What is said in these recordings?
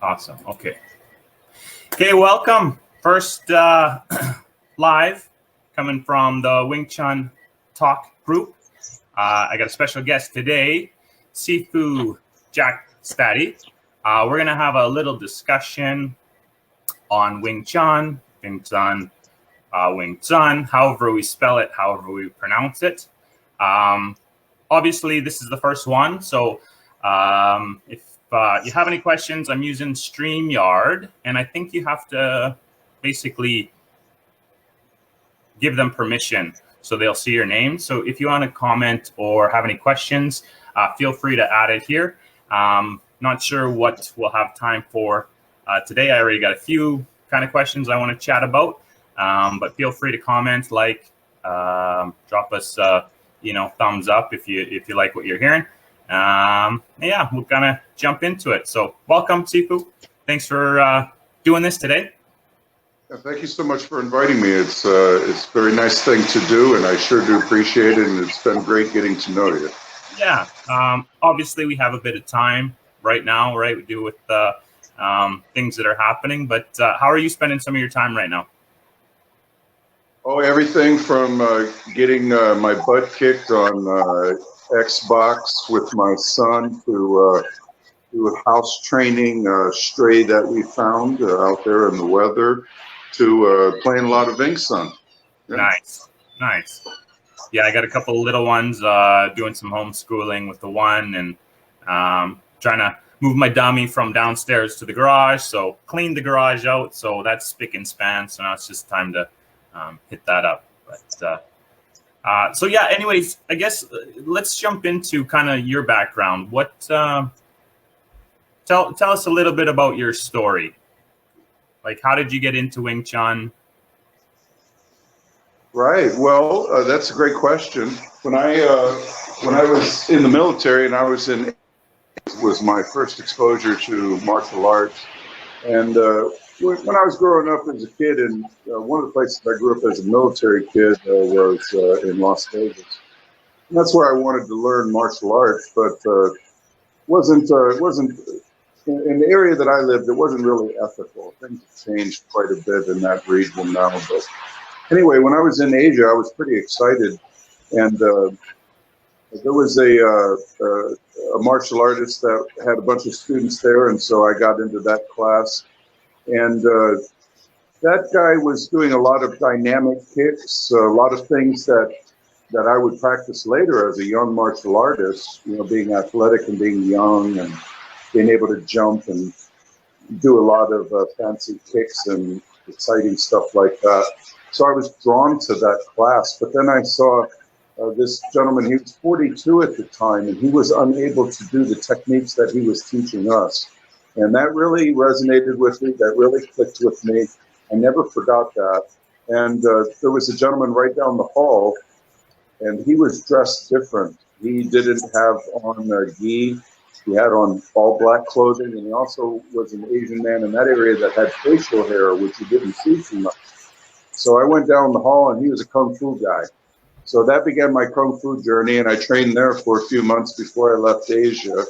Awesome. Okay. Okay, welcome. First live coming from the Wing Chun Talk group. I got a special guest today, Sifu Jack Staiti. We're going to have a little discussion on Wing Chun, Wing Chun, however we spell it, however we pronounce it. Obviously, this is the first one, so if you have any questions, I'm using StreamYard, and I think you have to basically give them permission so they'll see your name. So if you want to comment or have any questions, feel free to add it here. Not sure what we'll have time for today. I already got a few kind of questions I want to chat about, but feel free to comment, drop us, thumbs up if you like what you're hearing. Yeah, we'll kind of jump into it. So welcome, Sifu. Thanks for doing this today. Yeah, thank you so much for inviting me. It's a very nice thing to do, and I sure do appreciate it, and it's been great getting to know you. Yeah, obviously we have a bit of time right now, right? We do with things that are happening, but how are you spending some of your time right now? Oh, everything from getting my butt kicked on Xbox with my son to house training a stray that we found out there in the weather to playing a lot of Wing Chun. Yeah. Nice. Yeah, I got a couple of little ones doing some homeschooling with the one, and trying to move my dummy from downstairs to the garage. So cleaned the garage out, so that's spick and span. So now it's just time to hit that up. But so yeah, anyways, I guess let's jump into kind of your background. What tell us a little bit about your story. Like, how did you get into Wing Chun? Right. Well, that's a great question. When I was in the military and was my first exposure to martial arts, and when I was growing up as a kid, and one of the places I grew up as a military kid was in Las Vegas. And that's where I wanted to learn martial arts, but wasn't in the area that I lived. It wasn't really ethical. Things have changed quite a bit in that region now. But anyway, when I was in Asia, I was pretty excited, and there was a martial artist that had a bunch of students there, and so I got into that class. And that guy was doing a lot of dynamic kicks, a lot of things that I would practice later as a young martial artist, being athletic and being young and being able to jump and do a lot of fancy kicks and exciting stuff like that. So I was drawn to that class. But then I saw this gentleman, he was 42 at the time, and he was unable to do the techniques that he was teaching us. And that really resonated with me. That really clicked with me. I never forgot that. And there was a gentleman right down the hall, and he was dressed different. He didn't have on gi. He had on all black clothing, and he also was an Asian man in that area that had facial hair, which you didn't see too much. So I went down the hall, and he was a Kung Fu guy. So that began my Kung Fu journey, and I trained there for a few months before I left Asia.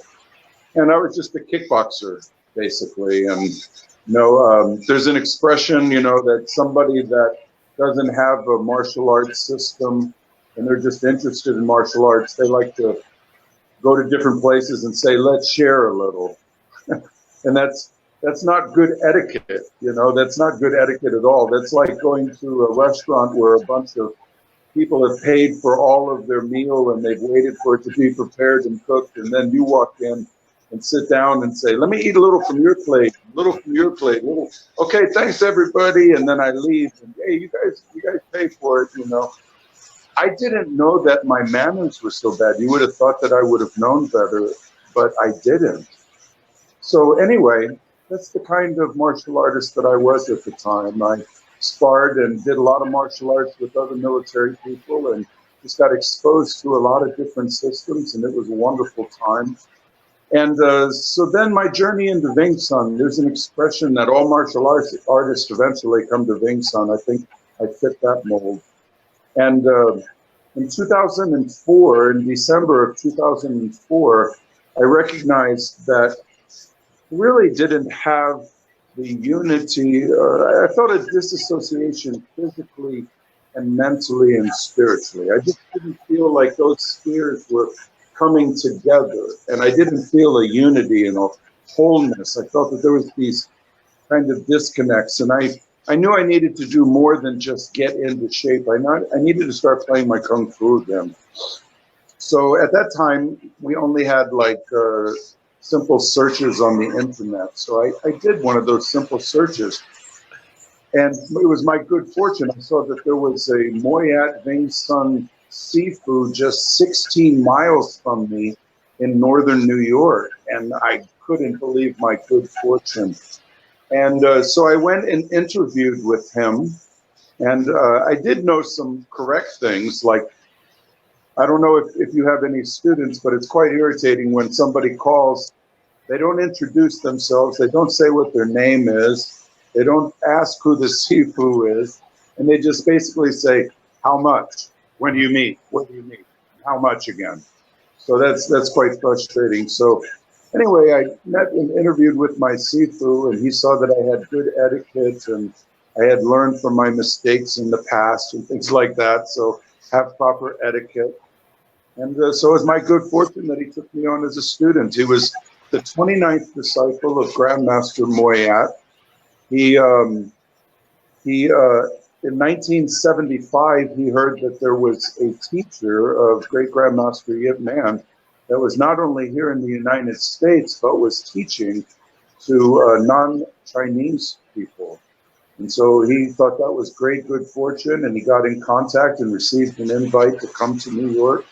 And I was just a kickboxer, basically. And there's an expression, that somebody that doesn't have a martial arts system and they're just interested in martial arts, they like to go to different places and say, let's share a little. And that's not good etiquette, that's not good etiquette at all. That's like going to a restaurant where a bunch of people have paid for all of their meal and they've waited for it to be prepared and cooked, and then you walk in and sit down and say, let me eat a little from your plate, okay, thanks everybody, and then I leave, and hey, you guys pay for it, I didn't know that my manners were so bad. You would have thought that I would have known better, but I didn't. So anyway, that's the kind of martial artist that I was at the time. I sparred and did a lot of martial arts with other military people and just got exposed to a lot of different systems, and it was a wonderful time. And so then my journey into Wing Chun, there's an expression that all martial artists eventually come to Wing Chun. I think I fit that mold. And in 2004, in December of 2004, I recognized that really didn't have the unity. I felt a disassociation physically and mentally and spiritually. I just didn't feel like those spheres were coming together, and I didn't feel a unity and a wholeness. I felt that there was these kind of disconnects, and I knew I needed to do more than just get into shape. I needed to start playing my kung fu again. So at that time, we only had like simple searches on the internet. So I did one of those simple searches. And it was my good fortune. I saw that there was a Moy Yat Wing Chun Sifu just 16 miles from me in northern New York. And I couldn't believe my good fortune. And so I went and interviewed with him. And I did know some correct things, like, I don't know if you have any students, but it's quite irritating when somebody calls, they don't introduce themselves, they don't say what their name is, they don't ask who the Sifu is, and they just basically say, how much? When do you meet? What do you meet? How much again? So that's quite frustrating. So anyway, I met and interviewed with my Sifu, and he saw that I had good etiquette, and I had learned from my mistakes in the past and things like that, so have proper etiquette. And so it was my good fortune that he took me on as a student. He was the 29th disciple of Grandmaster Moy Yat. In 1975, he heard that there was a teacher of Great Grandmaster Yip Man that was not only here in the United States, but was teaching to non-Chinese people. And so he thought that was great good fortune, and he got in contact and received an invite to come to New York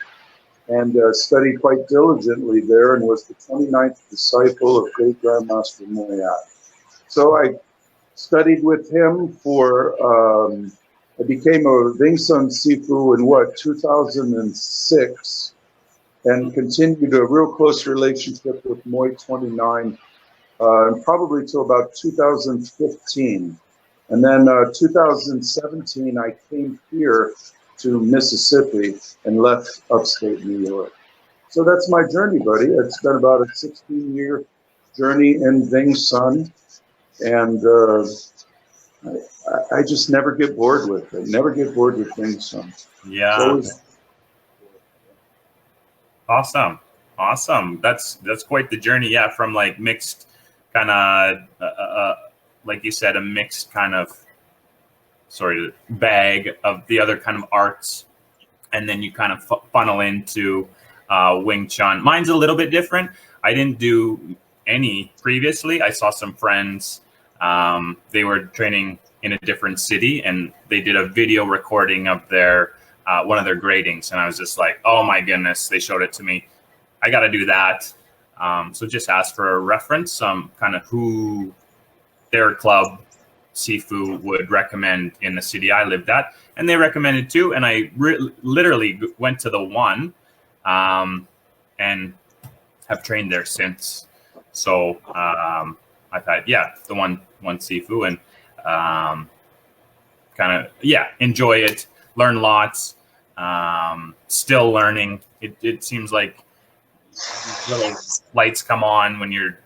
and studied quite diligently there, and was the 29th disciple of Great Grandmaster Moy Yat. So I studied with him for, I became a Wing Chun Sifu in 2006, and continued a real close relationship with Moy 29, probably till about 2015. And then 2017, I came here to Mississippi and left upstate New York. So that's my journey, buddy. It's been about a 16-year journey in Wing Chun, and I just never get bored with it. Never get bored with Wing Chun. Yeah. Awesome. That's quite the journey. Yeah, from like mixed kind of, like you said, a mixed kind of bag of the other kind of arts, and then you kind of funnel into Wing Chun. Mine's a little bit different. I didn't do any previously. I saw some friends, they were training in a different city, and they did a video recording of their one of their gradings, and I was just like, oh my goodness, they showed it to me. I got to do that. So just ask for a reference, kind of who their club Sifu would recommend in the city I lived at, and they recommended two, and I literally went to the one, and have trained there since. So I thought, yeah, the one Sifu, and kind of enjoy it, learn lots, still learning. It seems like little lights come on when you're,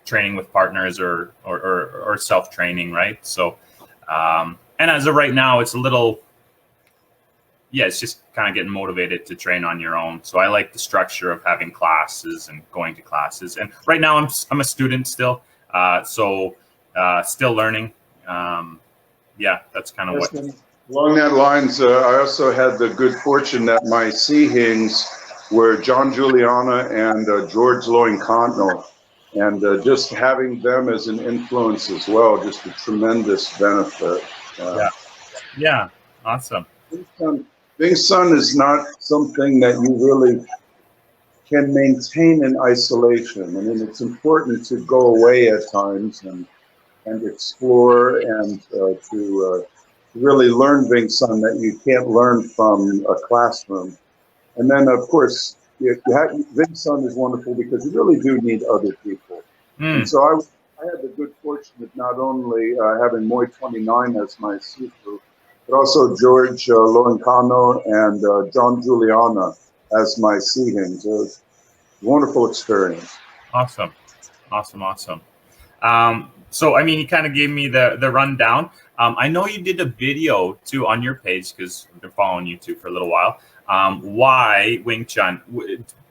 training with partners or self-training, right? So, and as of right now, it's a little, it's just kind of getting motivated to train on your own. So I like the structure of having classes and going to classes. And right now I'm a student still, so still learning. That's kind of what. Along that lines, I also had the good fortune that my Sihings were John Juliana and George Loincano. And just having them as an influence as well, just a tremendous benefit. Awesome. Wing Chun is not something that you really can maintain in isolation. I mean, it's important to go away at times and explore and to really learn Wing Chun that you can't learn from a classroom. And then, of course, Wing Chun is wonderful because you really do need other people. And so I had the good fortune of not only having Moy 29 as my Sifu, but also George Loincano and John Juliana as my Sihings. It was a wonderful experience. Awesome. Awesome. So, I mean, you kind of gave me the rundown. I know you did a video too on your page because I've been following you too for a little while. Why Wing Chun?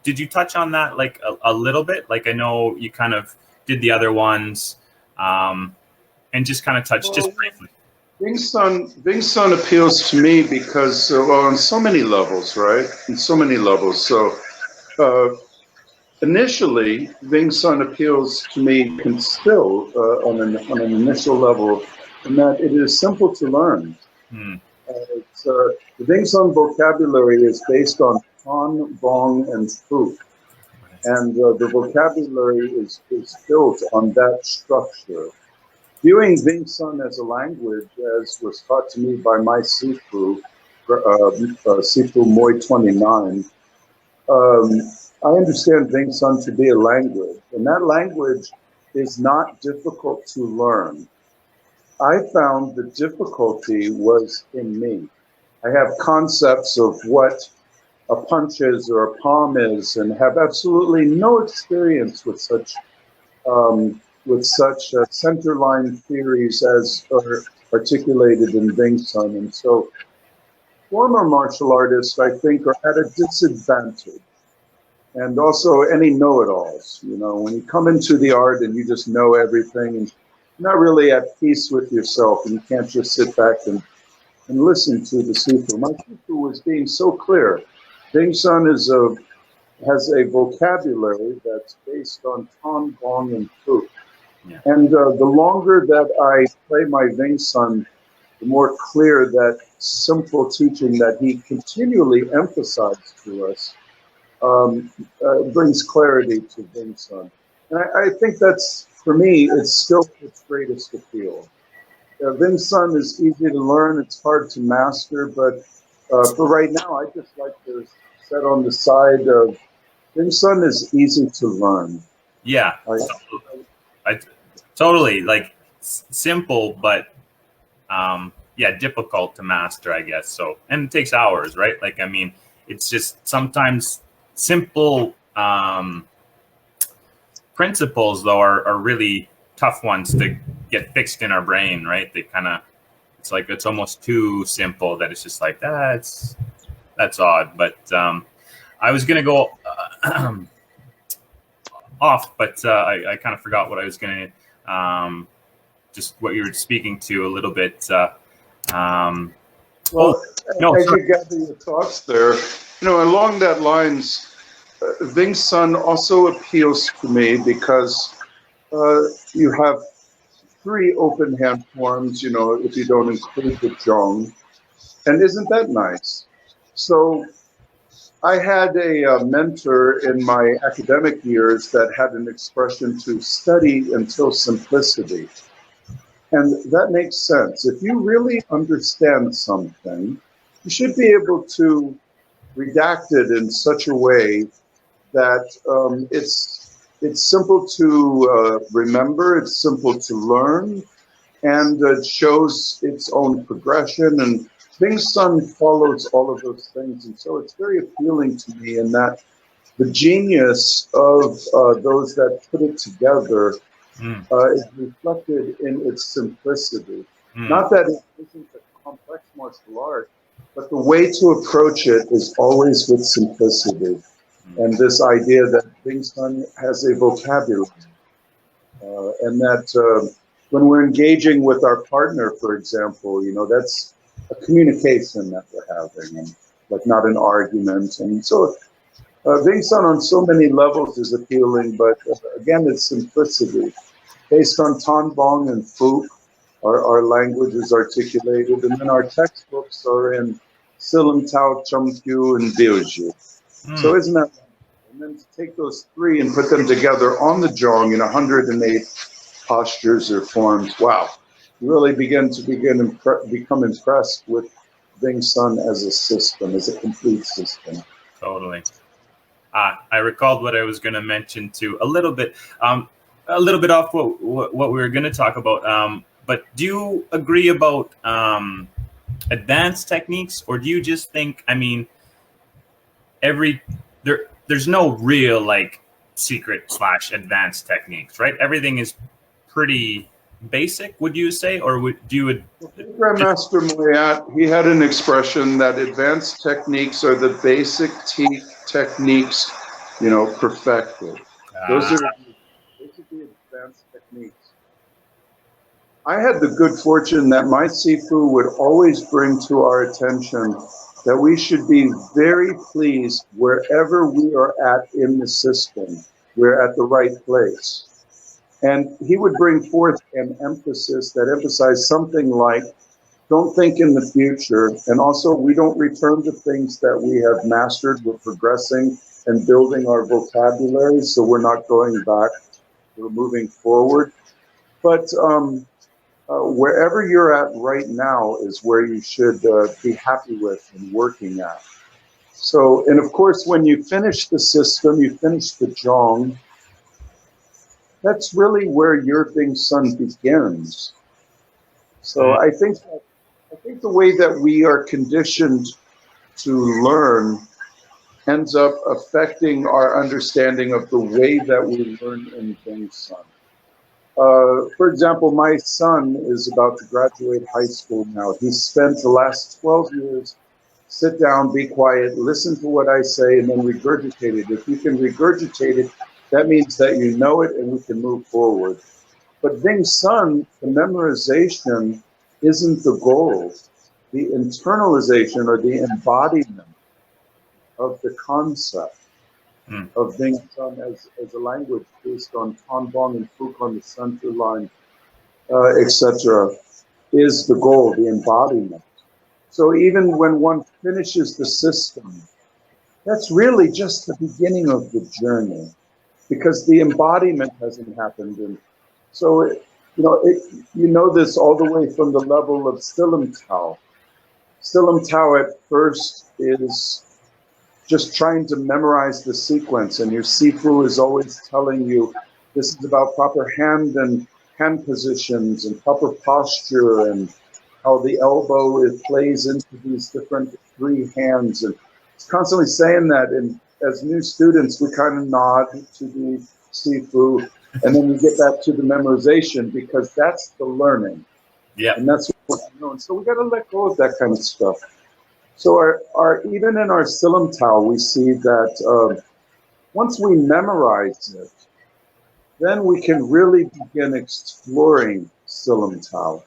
Did you touch on that like a little bit? Like, I know you kind of did the other ones, and just kind of touched just briefly. Wing Chun appeals to me because, well, on so many levels, right? On so many levels. So, initially, Wing Chun appeals to me still on an initial level, in that it is simple to learn. The Wing Chun vocabulary is based on Tan, Bong, and Fu. And the vocabulary is built on that structure. Viewing Wing Chun as a language, as was taught to me by my Sifu, Sifu Moy 29, I understand Wing Chun to be a language, and that language is not difficult to learn. I found the difficulty was in me. I have concepts of what a punch is or a palm is, and have absolutely no experience with such centerline theories as are articulated in Wing Chun. And so former martial artists, I think, are at a disadvantage. And also any know-it-alls. You know, when you come into the art and you just know everything and you're not really at peace with yourself, and you can't just sit back and listen to the Sifu. My Sifu was being so clear. Wing Chun has a vocabulary that's based on Tan, Bong, and Fu. Yeah. And the longer that I play my Wing Chun, the more clear that simple teaching that he continually emphasized to us brings clarity to Wing Chun. And I think that's, for me, it's still its greatest appeal. Wing Chun is easy to learn, it's hard to master, but for right now, I just like to set on the side of Wing Chun is easy to learn. Yeah, I totally, like, simple, but yeah, difficult to master, I guess. So, and it takes hours, right? Like, I mean, it's just sometimes simple principles, though, are really tough ones to get fixed in our brain, right? They kind of, it's like, it's almost too simple that it's just like, that's odd. But I was going to go off, but I kind of forgot what I was going to, just what you were speaking to a little bit. Well, as you gather your thoughts there, you know, along that lines, Wing Chun also appeals to me because you have 3 open hand forms, you know, if you don't include the Zhong. And isn't that nice? So I had a mentor in my academic years that had an expression to study until simplicity. And that makes sense. If you really understand something, you should be able to redact it in such a way that it's simple to remember, it's simple to learn, and it shows its own progression. And Wing Chun follows all of those things. And so it's very appealing to me in that the genius of those that put it together is reflected in its simplicity. Not that it isn't a complex martial art, but the way to approach it is always with simplicity. And this idea that Wing Chun has a vocabulary, and that when we're engaging with our partner, for example, you know, that's a communication that we're having, and like not an argument. And so Wing Chun on so many levels is appealing, but again, it's simplicity. Based on Tan, Bong, and Fu, our language is articulated, and then our textbooks are in Sil Lim Tao, Chum Kiu, and Biu Jee. So isn't that? And then to take those 3 and put them together on the Zhong in 108 postures or forms, wow. You really become impressed with Wing Chun as a system, as a complete system. Totally. I recalled what I was going to mention too, a little bit off what we were going to talk about. But do you agree about advanced techniques, or do you just think, I mean, there's no real like secret / advanced techniques, right? Everything is pretty basic, would you say, or do you? Grandmaster Moy Yat, he had an expression that advanced techniques are the basic techniques, perfected. Those are basically advanced techniques. I had the good fortune that my Sifu would always bring to our attention that we should be very pleased wherever we are at in the system. We're at the right place. And he would bring forth an emphasis that emphasized something like, don't think in the future. And also, we don't return to things that we have mastered. We're progressing and building our vocabulary, so we're not going back. We're moving forward. But wherever you're at right now is where you should be happy with and working at. So, and of course, when you finish the system, you finish the Zhong, that's really where your Wing Chun begins. So I think the way that we are conditioned to learn ends up affecting our understanding of the way that we learn in Wing Chun. For example, my son is about to graduate high school now. He spent the last 12 years, sit down, be quiet, listen to what I say, and then regurgitate it. If you can regurgitate it, that means that you know it and we can move forward. But Wing Chun, the memorization isn't the goal. The internalization or the embodiment of the concept of Wing Chun as a language based on Tan Bong and Fuk on the center line, etc., is the goal, the embodiment. So even when one finishes the system, that's really just the beginning of the journey, because the embodiment hasn't happened. And so, you know this all the way from the level of Sil Lim Tao. Sil Lim Tao at first is just trying to memorize the sequence, and your Sifu is always telling you this is about proper hand positions and proper posture and how the elbow plays into these different three hands. And it's constantly saying that, and as new students, we kind of nod to the Sifu, and then we get back to the memorization, because that's the learning. Yeah. And that's what we're doing. So we got to let go of that kind of stuff. So our even in our Sil Lim Tao, we see that once we memorize it, then we can really begin exploring Sil Lim Tao.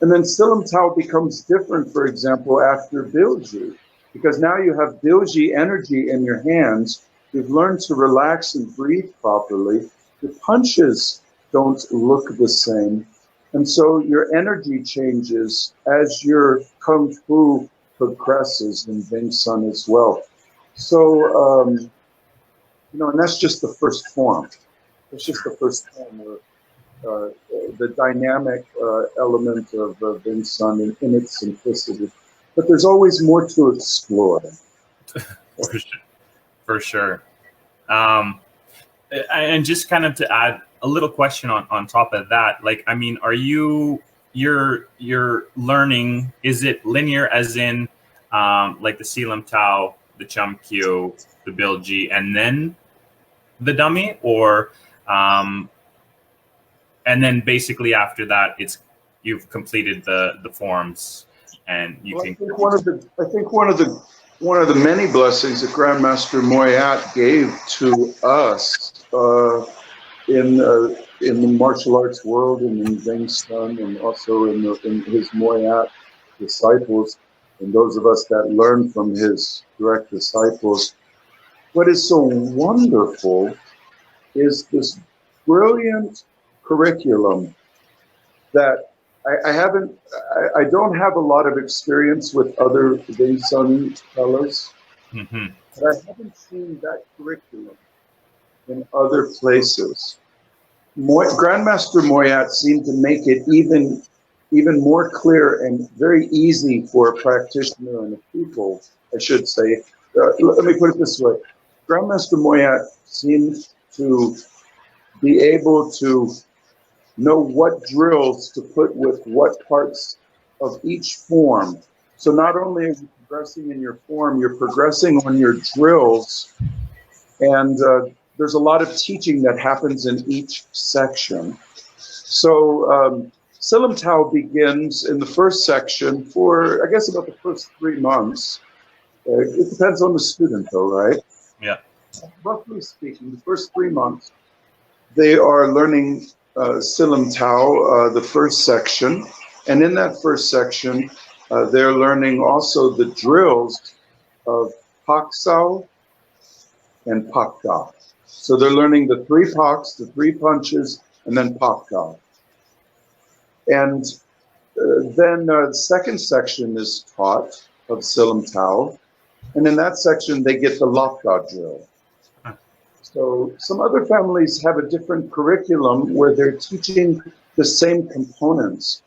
And then Sil Lim Tao becomes different, for example, after Biu Jee, because now you have Biu Jee energy in your hands. You've learned to relax and breathe properly. The punches don't look the same. And so your energy changes as your Kung Fu progresses in Wing Chun as well. So, and that's just the first form. It's just the first form. The dynamic element of Wing Chun in its simplicity. But there's always more to explore. For sure. And just kind of to add a little question on top of that, like, I mean, are your learning, is it linear as in like the Sil Lim Tao, the Chum Kiu, the Biu Jee, and then the dummy, or and then basically after that you've completed the forms and you can. I think one of the many blessings that Grandmaster Moy Yat gave to us in the martial arts world and in Wing Chun, and also in his Moy Yat disciples, and those of us that learn from his direct disciples. What is so wonderful is this brilliant curriculum that I don't have a lot of experience with other Wing Chun fellows, but I haven't seen that curriculum in other places. Grandmaster Moy Yat seemed to make it even more clear and very easy for a practitioner and a pupil, I should say. Let me put it this way. Grandmaster Moy Yat seemed to be able to know what drills to put with what parts of each form. So not only are you progressing in your form, you're progressing on your drills. And there's a lot of teaching that happens in each section. So Sil Lim Tao begins in the first section for, I guess, about the first 3 months. It depends on the student, though, right? Yeah. Roughly speaking, the first 3 months, they are learning Sil Lim Tao, the first section. And in that first section, they're learning also the drills of Pak Sao and Pak Da. So they're learning the 3 Paks, the 3 punches, and then Pak Da. And then the second section is taught of Sil Lim Tao. And in that section, they get the Lap Da drill. So some other families have a different curriculum where they're teaching the same components.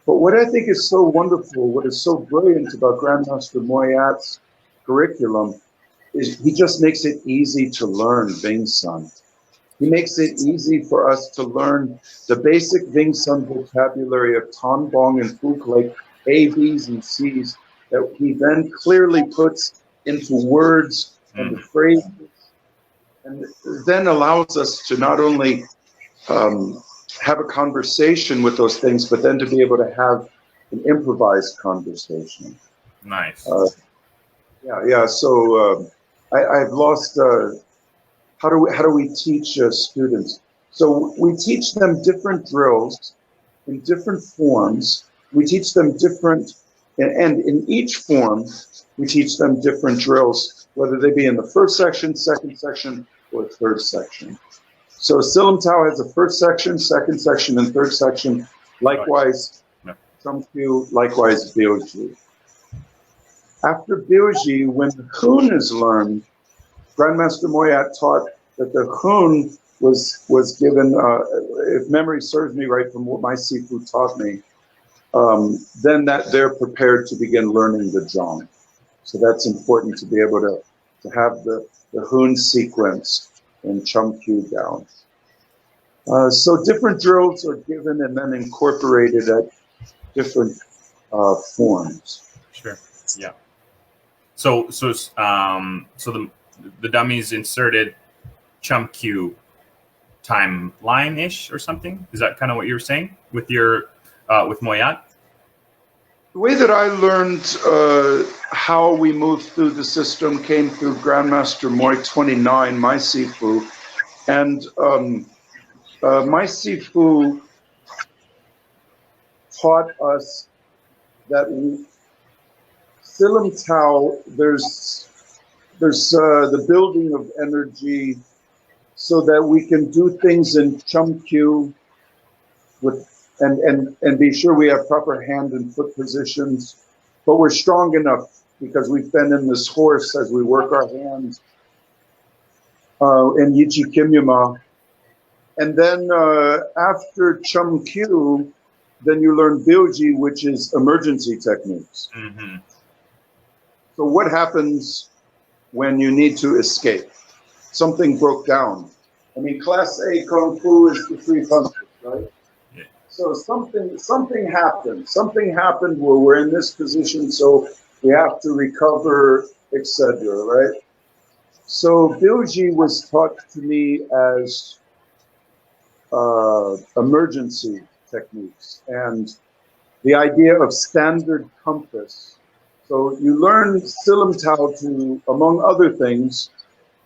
But what I think is so wonderful, what is so brilliant about Grandmaster Moy Yat's curriculum is he just makes it easy to learn Wing Chun. He makes it easy for us to learn the basic Wing Chun vocabulary of Tan Bong and Phuc, like A, B's, and C's, that he then clearly puts into words and the phrases, and then allows us to not only have a conversation with those things, but then to be able to have an improvised conversation. Nice. Yeah. So I've lost. How do we teach students? So we teach them different drills in different forms. We teach them different, and in each form, we teach them different drills, whether they be in the first section, second section, or third section. So Sil Lim Tao has a first section, second section, and third section. Likewise, Chum Kiu, likewise Biu Jee. After Biu Jee, when the Hun is learned, Grandmaster Moy Yat taught that the Hun was given, if memory serves me right from what my Sifu taught me, then that they're prepared to begin learning the Zhong. So that's important to be able to have the Hun sequence in Chum Kiu down. So different drills are given and then incorporated at different forms. Sure. Yeah. So the dummies inserted Chum Kiu timeline-ish or something? Is that kind of what you were saying with your with Moy Yat? The way that I learned how we moved through the system came through Grandmaster Moy 29, my Sifu. And my Sifu taught us that Sil Lim Tao, there's the building of energy so that we can do things in Chum Kiu with and be sure we have proper hand and foot positions, but we're strong enough because we've been in this horse as we work our hands in Yichi Kimyama. And then after Chum Kiu, then you learn Biu Jee, which is emergency techniques. Mm-hmm. So what happens when you need to escape? Something broke down. I mean, Class A Kung Fu is the 3 punches, right? So something happened. Something happened where we're in this position, so we have to recover, etc. Right? So Biu Jee was taught to me as emergency techniques and the idea of standard compass. So you learn Sil Lim Tao to, among other things,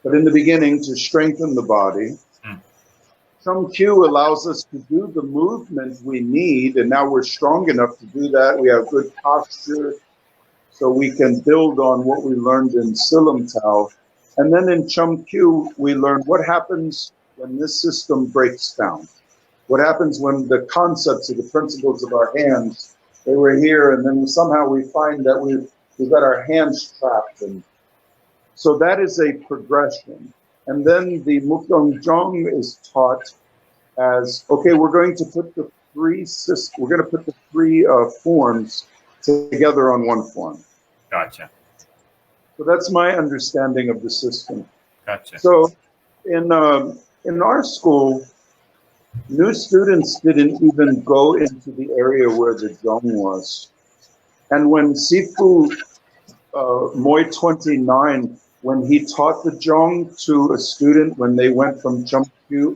but in the beginning to strengthen the body. Chum Kiu allows us to do the movement we need, and now we're strong enough to do that. We have good posture, so we can build on what we learned in Sil Lim Tao. And then in Chum Kiu, we learn what happens when this system breaks down. What happens when the concepts of the principles of our hands, they were here, and then somehow we find that we've got our hands trapped. And so that is a progression. And then the Mukdong Zhong is taught as, okay, we're going to put the 3 forms together on one form. Gotcha. So that's my understanding of the system. Gotcha. So in our school, new students didn't even go into the area where the Zhong was. And when Sifu Moy 29 when he taught the Zhong to a student, when they went from Chum Kiu,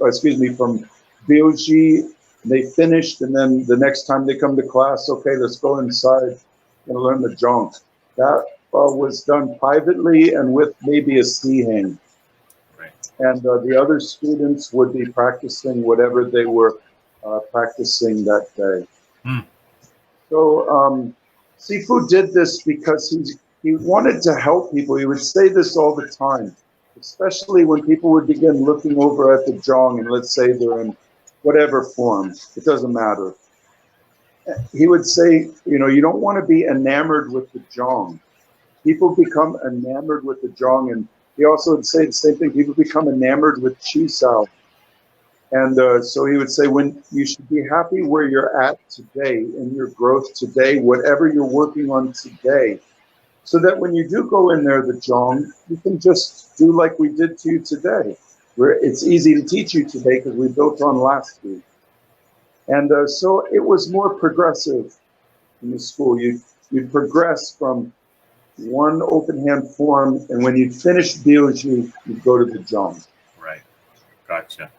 from Biu Jee, they finished, and then the next time they come to class, okay, let's go inside and learn the Zhong. That was done privately and with maybe a si hang. Right. And the other students would be practicing whatever they were practicing that day. Mm. So Sifu did this because he wanted to help people. He would say this all the time, especially when people would begin looking over at the Zhong, and let's say they're in whatever form, it doesn't matter. He would say, you don't want to be enamored with the Zhong. People become enamored with the Zhong, and he also would say the same thing. People become enamored with Chi Sao. And so he would say, when you should be happy where you're at today, in your growth today, whatever you're working on today, so that when you do go in there, the Zhong, you can just do like we did to you today, where it's easy to teach you today because we built on last week. And so it was more progressive in the school. You'd progress from one open hand form, and when you finish Biu Jee, you'd go to the Zhong. Right. Gotcha.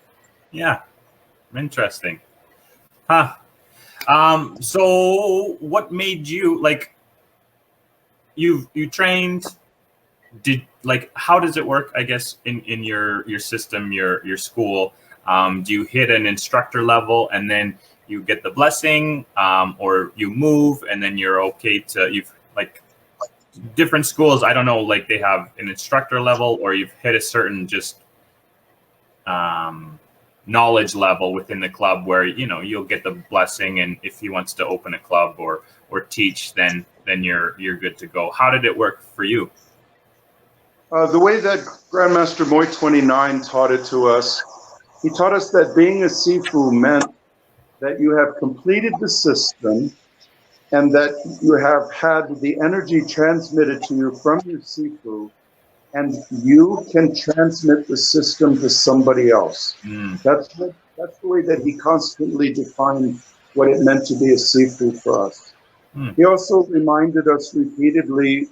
Yeah. Interesting. Huh. So what made you, like, you trained, how does it work, I guess, in your system, your school? Do you hit an instructor level and then you get the blessing, or you move and then you're okay you've, like, different schools, I don't know, like they have an instructor level, or you've hit a certain just knowledge level within the club where, you'll get the blessing, and if he wants to open a club or teach, then you're good to go. How did it work for you? The way that Grandmaster Moy 29 taught it to us, he taught us that being a Sifu meant that you have completed the system and that you have had the energy transmitted to you from your Sifu, and you can transmit the system to somebody else. Mm. That's the way that he constantly defined what it meant to be a Sifu for us. Mm. He also reminded us repeatedly,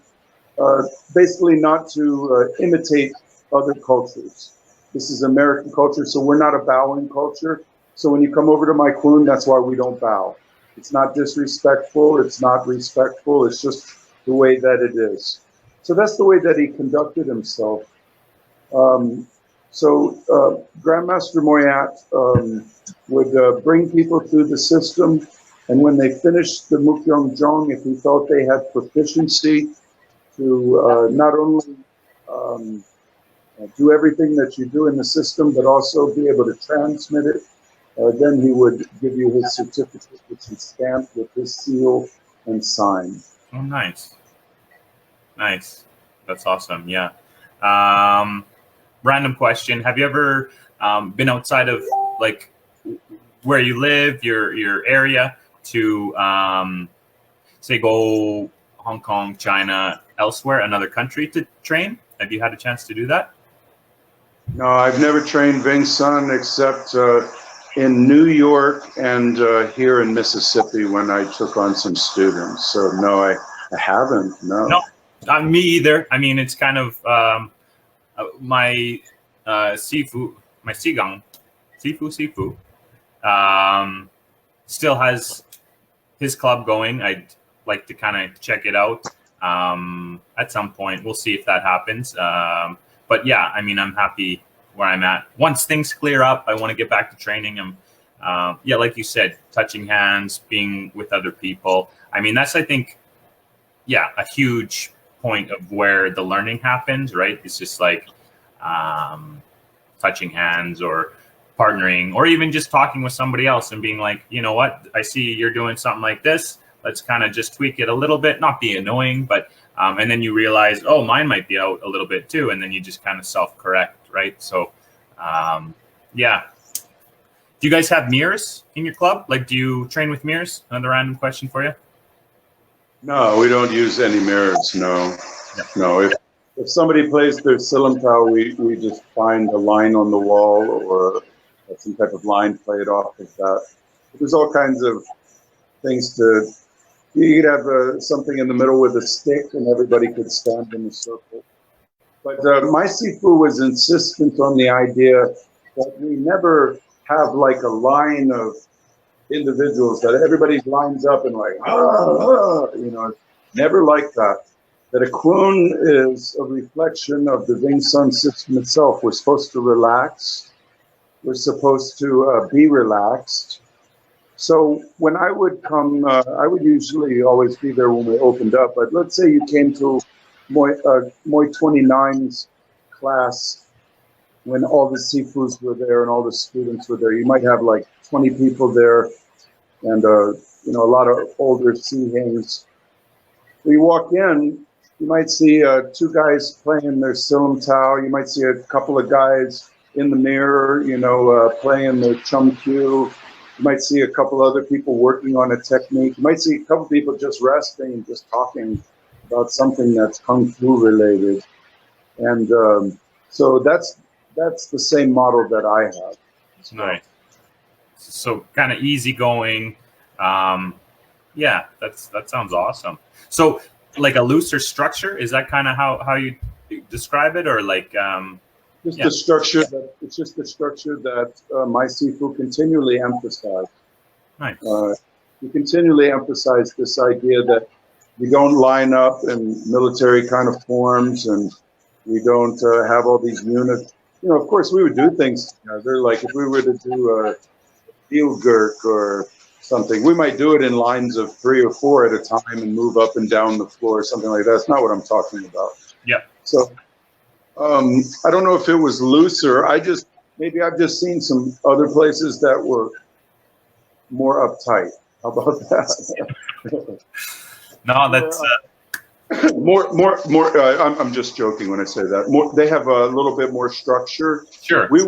basically not to imitate other cultures. This is American culture, so we're not a bowing culture. So when you come over to my Kwoon, that's why we don't bow. It's not disrespectful, it's not respectful, it's just the way that it is. So that's the way that he conducted himself. Grandmaster Moy Yat would bring people through the system, and when they finished the Mukyong Zhong, if he felt they had proficiency to not only do everything that you do in the system, but also be able to transmit it, then he would give you his certificate, which he stamped with his seal and sign. Oh, nice. Nice. That's awesome. Yeah. Random question. Have you ever been outside of, like, where you live, your area, to, say, go Hong Kong, China, elsewhere, another country to train? Have you had a chance to do that? No, I've never trained Wing Chun except in New York and here in Mississippi when I took on some students. So no, I haven't. No. No, me either. I mean, it's kind of my Sifu, my Sigang, Sifu, still has his club going. I'd like to kind of check it out at some point. We'll see if that happens. But yeah, I mean, I'm happy where I'm at. Once things clear up, I want to get back to training. Yeah, like you said, touching hands, being with other people. I mean, that's, I think, yeah, a huge point of where the learning happens, right? It's just like touching hands or partnering, or even just talking with somebody else and being like, you know what, I see you're doing something like this. Let's kind of just tweak it a little bit, not be annoying, but and then you realize, oh, mine might be out a little bit too. And then you just kind of self-correct, right? So, yeah. Do you guys have mirrors in your club? Like, do you train with mirrors? Another random question for you. No, we don't use any mirrors, no. Yeah. No, if somebody plays their Sil Lim Tao, we just find a line on the wall or some type of line, play it off like that. There's all kinds of things to... You could have something in the middle with a stick and everybody could stand in a circle. But my Sifu was insistent on the idea that we never have like a line of individuals that everybody lines up and like, never like that. That a Kwoon is a reflection of the Wing Chun system itself. We're supposed to relax. We're supposed to be relaxed. So when I would come, I would usually always be there when we opened up. But let's say you came to Moy 29's class when all the Sifus were there and all the students were there. You might have like 20 people there and a lot of older Sihangs. When you walk in, you might see two guys playing their Sil Lim Tao. You might see a couple of guys in the mirror, playing their Chum Kiu. You might see a couple other people working on a technique. You might see a couple people just resting and just talking about something that's Kung Fu related. And so that's the same model that I have. Nice. So kind of easygoing. Yeah, that sounds awesome. So like a looser structure, is that kind of how you describe it, or like just the structure that it's just the structure that my Sifu continually emphasize. Nice. We continually emphasize this idea that we don't line up in military kind of forms, and we don't have all these units. Of course, we would do things together. Like if we were to do a Biu Gurk or something, we might do it in lines of 3 or 4 at a time and move up and down the floor, something like that. That's not what I'm talking about. Yeah. So I don't know if it was looser. Maybe I've just seen some other places that were more uptight. How about that? No, that's more. I'm just joking when I say that. They have a little bit more structure. Sure. We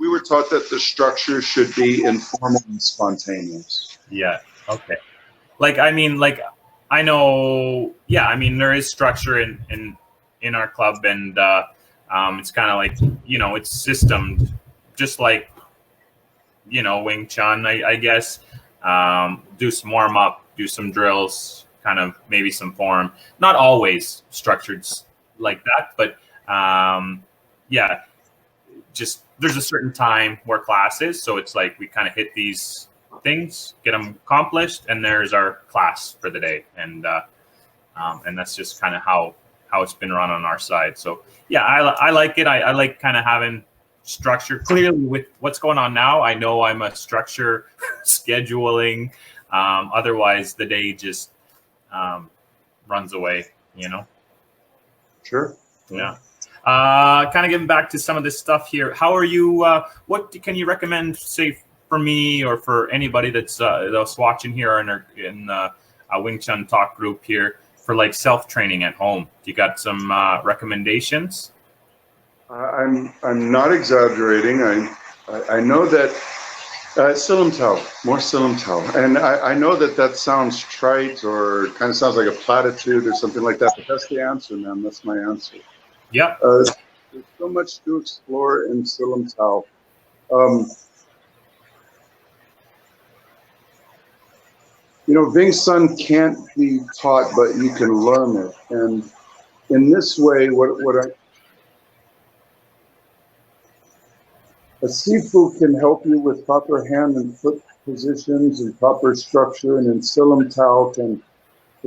were taught that the structure should be informal and spontaneous. Yeah. Okay. I know. Yeah. I mean, there is structure in our club, and it's kind of like it's systemed, just like Wing Chun, I guess. Do some warm up, do some drills, kind of maybe some form. Not always structured like that, but yeah, just there's a certain time where class is, so it's like we kind of hit these things, get them accomplished, and there's our class for the day, and that's just kind of how it's been run on our side. So yeah, I like it. I like kind of having structure. Clearly, with what's going on now, I know I'm a structure scheduling. Otherwise, the day just runs away. Sure. Yeah. Kind of getting back to some of this stuff here. How are you? What can you recommend, say, for me or for anybody that's watching here in the Wing Chun Talk group here, for like self-training at home? You got some recommendations? I'm not exaggerating. I know that Sil Lim Tao, more Sil Lim Tao, and I know that sounds trite or kind of sounds like a platitude or something like that, but that's the answer, man. That's my answer. Yeah. There's so much to explore in Sil Lim Tao. Wing Chun can't be taught, but you can learn it. And in this way, a Sifu can help you with proper hand and foot positions and proper structure, and in Sil Lim Tao can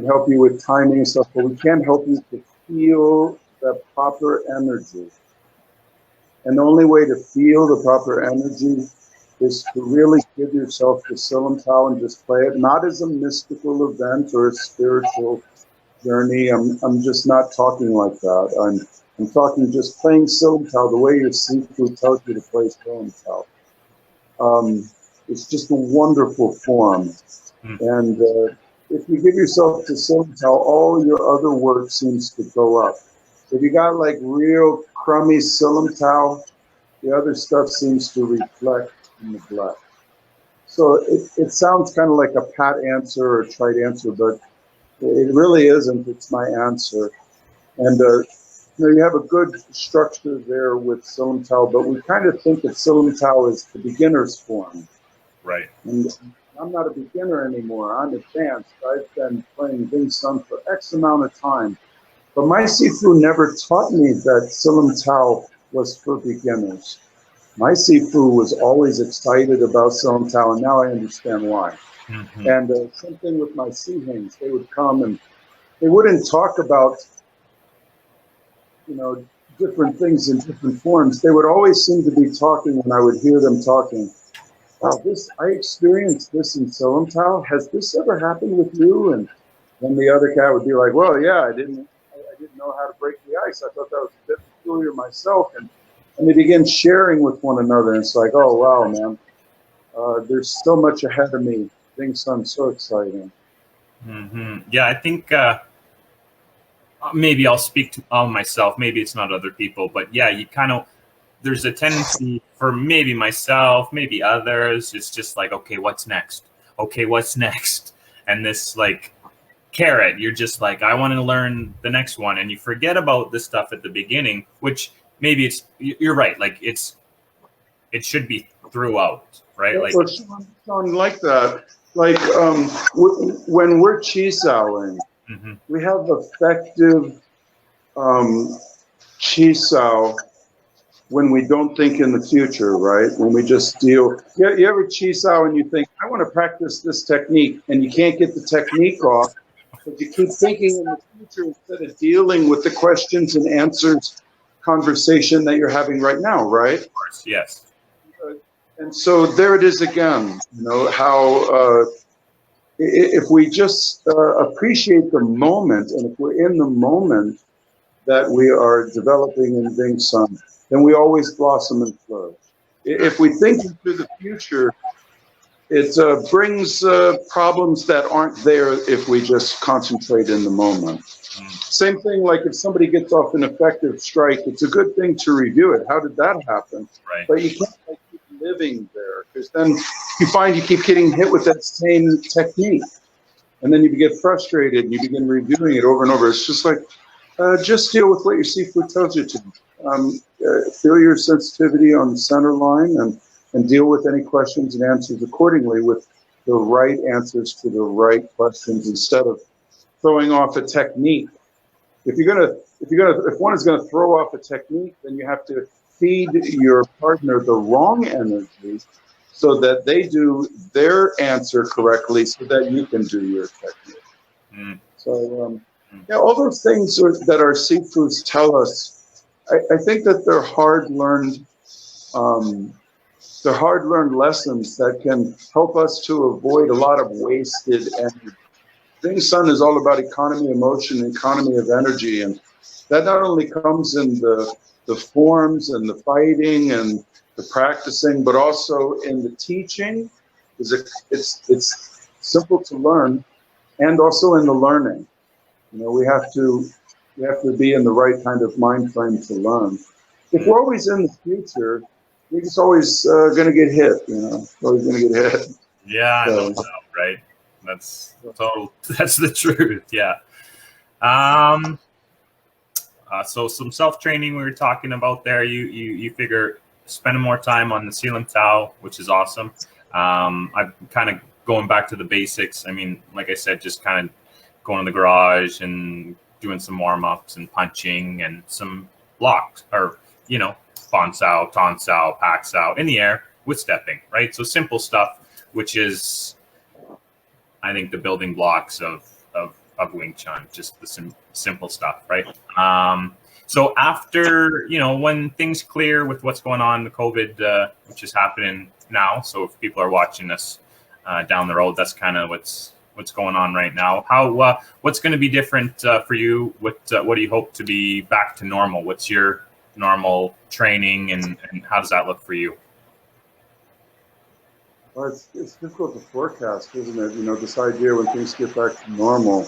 help you with timing and stuff, but we can't help you to feel the proper energy. And the only way to feel the proper energy is to really give yourself to Sil Lim Tao and just play it, not as a mystical event or a spiritual journey. I'm just not talking like that. I'm talking just playing Sil Lim Tao the way your Sifu tells you to play Sil Lim Tao. It's just a wonderful form. And if you give yourself to Sil Lim Tao, all your other work seems to go up. If you got like real crummy Sil Lim Tao, the other stuff seems to reflect and neglect. So it sounds kind of like a pat answer or a trite answer, but it really isn't. It's my answer. And you have a good structure there with Sil Lim Tao, but we kind of think of Sil Lim Tao as the beginner's form. Right. And I'm not a beginner anymore. I'm advanced. I've been playing Wing Chun for X amount of time. But my Sifu never taught me that Sil Lim Tao was for beginners. My Sifu was always excited about Sil Lim Tao, and now I understand why. Mm-hmm. And same thing with my Sihings. They would come and they wouldn't talk about, different things in different forms. They would always seem to be talking when I would hear them talking. Wow, I experienced this in Sil Lim Tao. Has this ever happened with you? And then the other guy would be like, well, yeah, I didn't know how to break the ice. I thought that was a bit peculiar myself. And they begin sharing with one another. And it's like, oh, wow, man, there's so much ahead of me. Things sound so exciting. Mm-hmm. Yeah, I think maybe I'll speak to myself. Maybe it's not other people, but yeah, there's a tendency for maybe myself, maybe others. It's just like, okay, what's next? Okay, what's next? And this like carrot, you're just like, I want to learn the next one. And you forget about the stuff at the beginning, which maybe you're right. Like it should be throughout, right? Like, well, Shawn, like that. Like when we're chisowing, mm-hmm. we have effective chisow when we don't think in the future, right? When we just deal. You ever chisow and you think, I want to practice this technique, and you can't get the technique off, but you keep thinking in the future instead of dealing with the questions and answers conversation that you're having right now, right? Of course, yes. And so there it is again, how if we just appreciate the moment, and if we're in the moment that we are developing in Wing Chun, then we always blossom and flourish. If we think into the future, it brings problems that aren't there if we just concentrate in the moment. Same thing, like if somebody gets off an effective strike, it's a good thing to review it. How did that happen? Right. But you can't keep living there, because then you find you keep getting hit with that same technique. And then you get frustrated and you begin reviewing it over and over. It's just like, just deal with what your Sifu tells you to. Feel your sensitivity on the center line and deal with any questions and answers accordingly with the right answers to the right questions instead of throwing off a technique. If one is gonna throw off a technique, then you have to feed your partner the wrong energy so that they do their answer correctly so that you can do your technique. Mm. So all those things that our Sifus tell us, I think that they're hard-learned lessons that can help us to avoid a lot of wasted energy. Wing Chun is all about economy of motion, economy of energy, and that not only comes in the forms and the fighting and the practicing, but also in the teaching. It's simple to learn, and also in the learning. We have to be in the right kind of mind frame to learn. If we're always in the future, we're just always going to get hit. Always going to get hit. Yeah, So, no doubt, right? That's the truth. Yeah. So some self-training we were talking about there. You figure spending more time on the Sil Lim Tao, which is awesome. I'm kind of going back to the basics. I mean, like I said, just kind of going in the garage and doing some warm-ups and punching and some blocks, or Bon Sao, Ton Sao, Pak Sao in the air with stepping, right? So simple stuff, which is, I think, the building blocks of Wing Chun, just the simple stuff, right? So after, when things clear with what's going on, the COVID, which is happening now. So if people are watching us down the road, that's kind of what's going on right now. What's going to be different for you? What do you hope to be back to normal? What's your normal training, and how does that look for you? Well, it's difficult to forecast, isn't it? This idea when things get back to normal.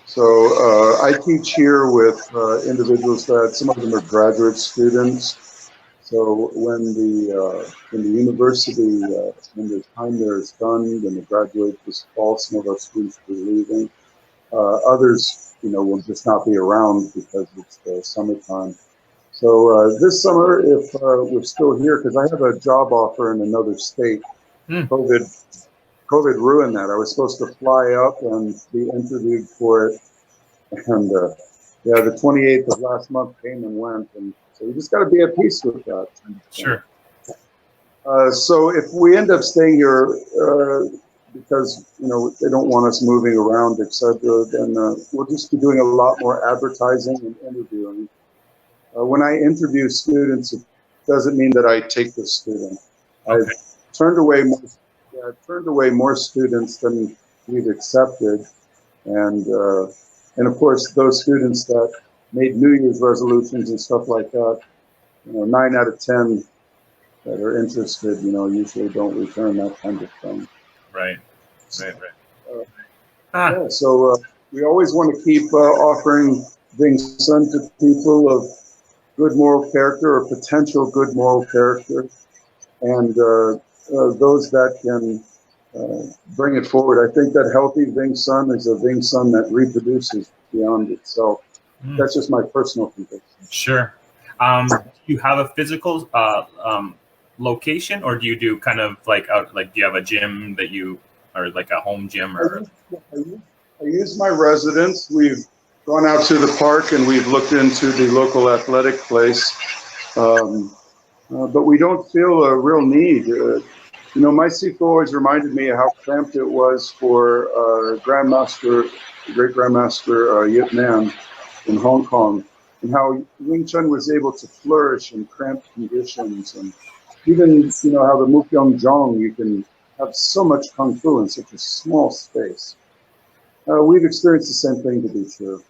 So I teach here with individuals that some of them are graduate students. So when the university, when the time there is done, when they graduate this fall, some of our students will be leaving. Others, will just not be around because it's the summertime. So this summer, if we're still here, because I have a job offer in another state. COVID ruined that. I was supposed to fly up and be interviewed for it, and yeah, the 28th of last month came and went, and so you just got to be at peace with that. Sure. So if we end up staying here because they don't want us moving around, etc., then we'll just be doing a lot more advertising and interviewing. When I interview students, it doesn't mean that I take the student. Okay. I've turned away more students than we've accepted, and of course those students that made New Year's resolutions and stuff like that, 9 out of 10 that are interested, usually don't return that kind of thing. Right. Yeah, so we always want to keep offering Wing Chun to people of good moral character or potential good moral character, and those that can bring it forward. I think that healthy Wing Chun is a Wing Chun that reproduces beyond itself. That's just my personal conviction. Sure. Do you have a physical location, or do you do kind of like do you have a gym that you, or like a home gym? Or I use my residence. We've gone out to the park and we've looked into the local athletic place, but we don't feel a real need. My Sifu always reminded me of how cramped it was for great grandmaster Yip Man in Hong Kong, and how Wing Chun was able to flourish in cramped conditions, and even how the Mukyoung Jong, you can have so much kung fu in such a small space. We've experienced the same thing, to be true.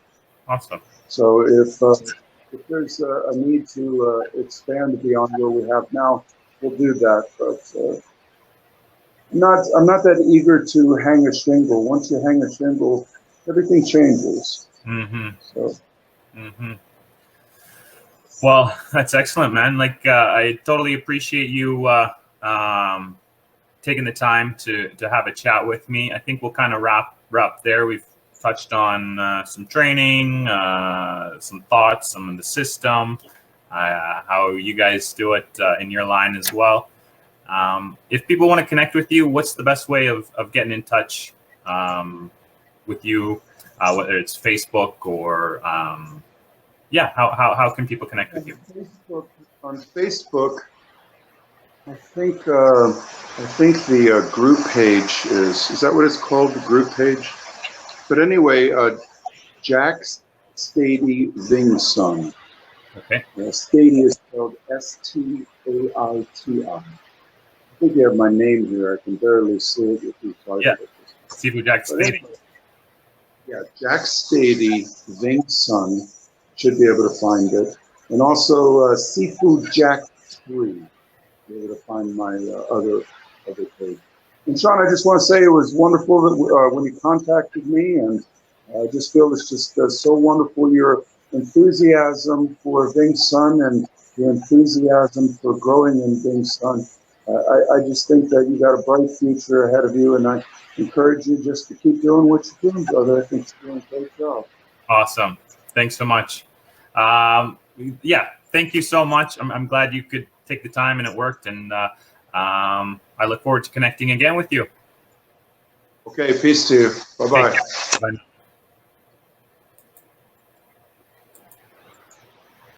Awesome. So if there's a need to expand beyond where we have now, we'll do that. But I'm not that eager to hang a shingle. Once you hang a shingle, everything changes. Mm-hmm. So. Mm-hmm. Well, that's excellent, man. I totally appreciate you taking the time to have a chat with me. I think we'll kind of wrap there. We've touched on some training, some thoughts, some of the system, how you guys do it in your line as well. If people want to connect with you, what's the best way of getting in touch with you, whether it's Facebook or how can people connect with you? On Facebook, I think the group page is that what it's called, the group page? But anyway, Jack Staiti Wing Chun. Okay. Staiti is spelled Staiti. I think you have my name here. I can barely see it if you type it. Sifu Jack Staiti. Yeah, Jack Staiti Wing Chun. Should be able to find it. And also Sifu Jack Staiti. Be able to find my other page. And Shawn, I just want to say it was wonderful that when you contacted me, and I just feel it's just so wonderful, your enthusiasm for Wing Chun and your enthusiasm for growing in Wing Chun. I just think that you got a bright future ahead of you, and I encourage you just to keep doing what you're doing, brother. I think you're doing a great job. Awesome. Thanks so much. Thank you so much. I'm glad you could take the time and it worked, and I look forward to connecting again with you. Okay, peace to you. Bye-bye. Bye.